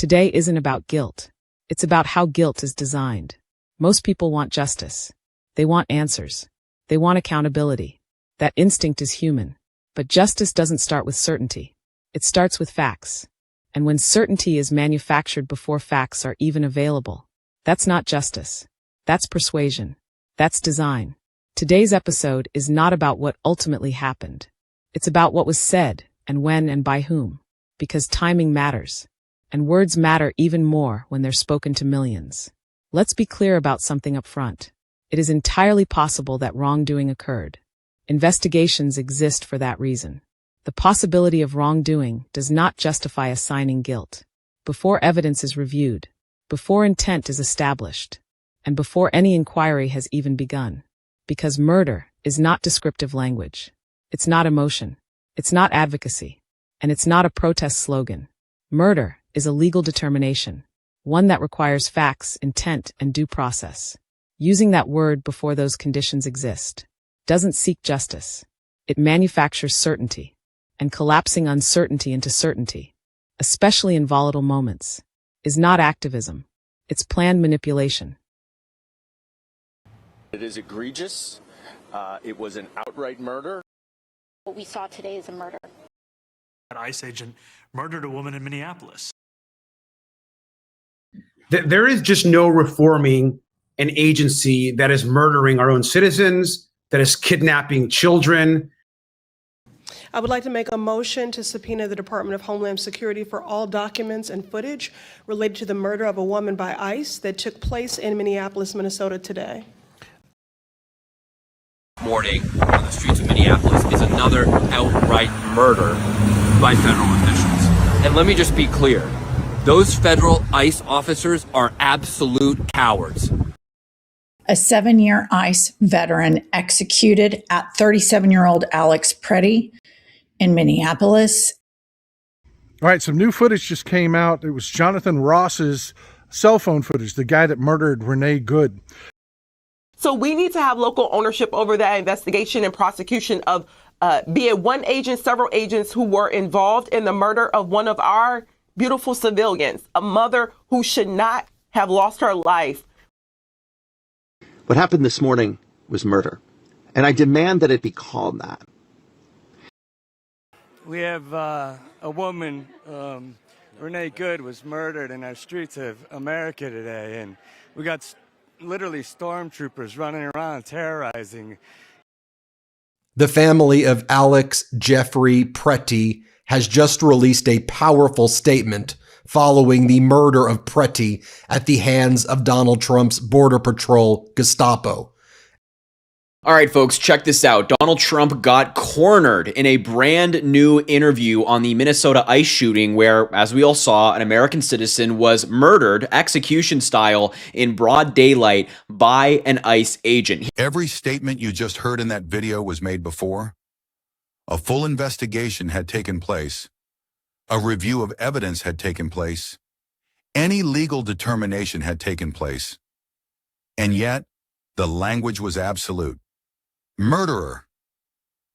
Today isn't about guilt. It's about how guilt is designed. Most people want justice. They want answers. They want accountability. That instinct is human. But justice doesn't start with certainty. It starts with facts. And when certainty is manufactured before facts are even available, that's not justice. That's persuasion. That's design. Today's episode is not about what ultimately happened. It's about what was said, and when and by whom. Because timing matters. And words matter even more when they're spoken to millions. Let's be clear about something up front. It is entirely possible that wrongdoing occurred. Investigations exist for that reason. The possibility of wrongdoing does not justify assigning guilt. Before evidence is reviewed, before intent is established, and before any inquiry has even begun. Because murder is not descriptive language. It's not emotion. It's not advocacy. And it's not a protest slogan. Murder is a legal determination, one that requires facts, intent, and due process. Using that word before those conditions exist doesn't seek justice. It manufactures certainty. And collapsing uncertainty into certainty, especially in volatile moments, is not activism. It's planned manipulation. It is egregious. It was an outright murder. What we saw today is a murder. An ICE agent murdered a woman in Minneapolis. There is just no reforming an agency that is murdering our own citizens, that is kidnapping children. I would like to make a motion to subpoena the Department of Homeland Security for all documents and footage related to the murder of a woman by ICE that took place in Minneapolis, Minnesota today. Morning on the streets of Minneapolis is another outright murder by federal officials. And let me just be clear. Those federal ICE officers are absolute cowards. A 7-year ICE veteran executed at 37-year-old Alex Pretty in Minneapolis. All right, some new footage just came out. It was Jonathan Ross's cell phone footage, the guy that murdered Renee Good. So we need to have local ownership over that investigation and prosecution of be it one agent, several agents who were involved in the murder of one of our beautiful civilians, a mother who should not have lost her life. What happened this morning was murder, and I demand that it be called that. We have a woman, Renee Good, was murdered in our streets of America today, and we got literally stormtroopers running around terrorizing. The family of Alex Jeffrey Pretty has just released a powerful statement following the murder of Pretty at the hands of Donald Trump's Border Patrol Gestapo. All right, folks, check this out. Donald Trump got cornered in a brand new interview on the Minnesota ICE shooting where, as we all saw, an American citizen was murdered, execution style, in broad daylight by an ICE agent. Every statement you just heard in that video was made before. A full investigation had taken place. A review of evidence had taken place. Any legal determination had taken place. And yet, the language was absolute. Murderer.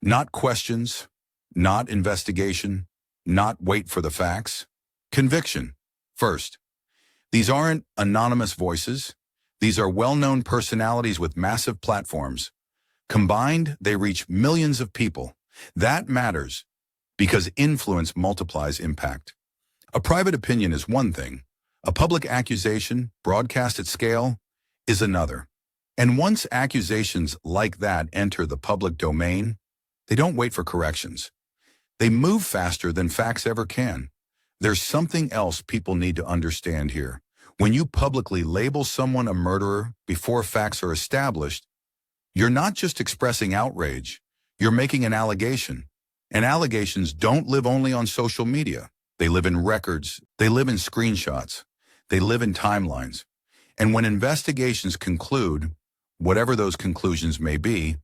Not questions, not investigation, not wait for the facts. Conviction. First. These aren't anonymous voices. These are well-known personalities with massive platforms. Combined, they reach millions of people. That matters because influence multiplies impact. A private opinion is one thing. A public accusation, broadcast at scale, is another. And once accusations like that enter the public domain, they don't wait for corrections. They move faster than facts ever can. There's something else people need to understand here. When you publicly label someone a murderer before facts are established, you're not just expressing outrage, you're making an allegation. And allegations don't live only on social media. They live in records, they live in screenshots, they live in timelines. And when investigations conclude, whatever those conclusions may be,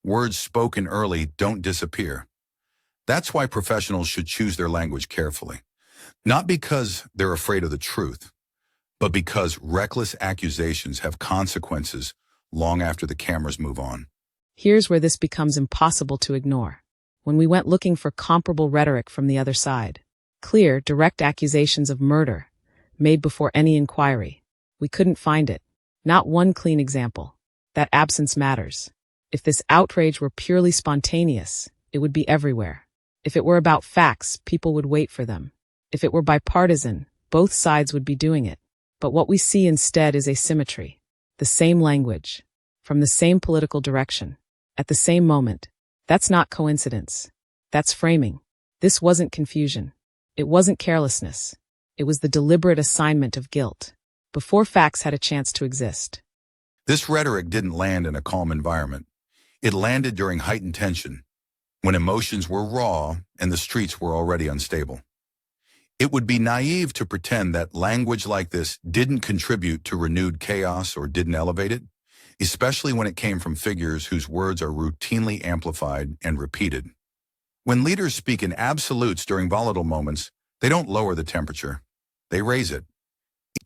words spoken early don't disappear. That's why professionals should choose their language carefully. Not because they're afraid of the truth, but because reckless accusations have consequences long after the cameras move on. Here's where this becomes impossible to ignore. When we went looking for comparable rhetoric from the other side, clear, direct accusations of murder, made before any inquiry. We couldn't find it. Not one clean example. That absence matters. If this outrage were purely spontaneous, it would be everywhere. If it were about facts, people would wait for them. If it were bipartisan, both sides would be doing it. But what we see instead is asymmetry. The same language, from the same political direction, at the same moment. That's not coincidence. That's framing. This wasn't confusion. It wasn't carelessness. It was the deliberate assignment of guilt, before facts had a chance to exist. This rhetoric didn't land in a calm environment. It landed during heightened tension, when emotions were raw and the streets were already unstable. It would be naive to pretend that language like this didn't contribute to renewed chaos or didn't elevate it, especially when it came from figures whose words are routinely amplified and repeated. When leaders speak in absolutes during volatile moments, they don't lower the temperature, they raise it.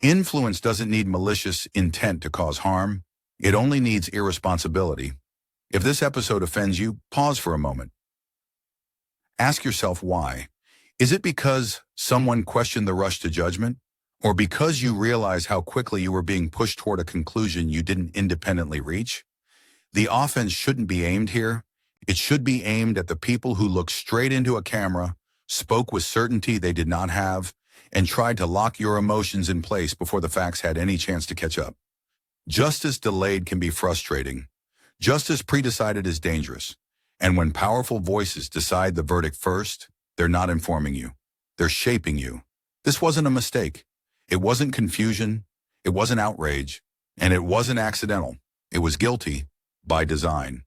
Influence doesn't need malicious intent to cause harm, it only needs irresponsibility. If this episode offends you, pause for a moment. Ask yourself why. Is it because someone questioned the rush to judgment? Or because you realize how quickly you were being pushed toward a conclusion you didn't independently reach? The offense shouldn't be aimed here. It should be aimed at the people who looked straight into a camera, spoke with certainty they did not have, and tried to lock your emotions in place before the facts had any chance to catch up. Justice delayed can be frustrating. Justice pre-decided is dangerous. And when powerful voices decide the verdict first, they're not informing you. They're shaping you. This wasn't a mistake. It wasn't confusion. It wasn't outrage. And it wasn't accidental. It was guilty by design.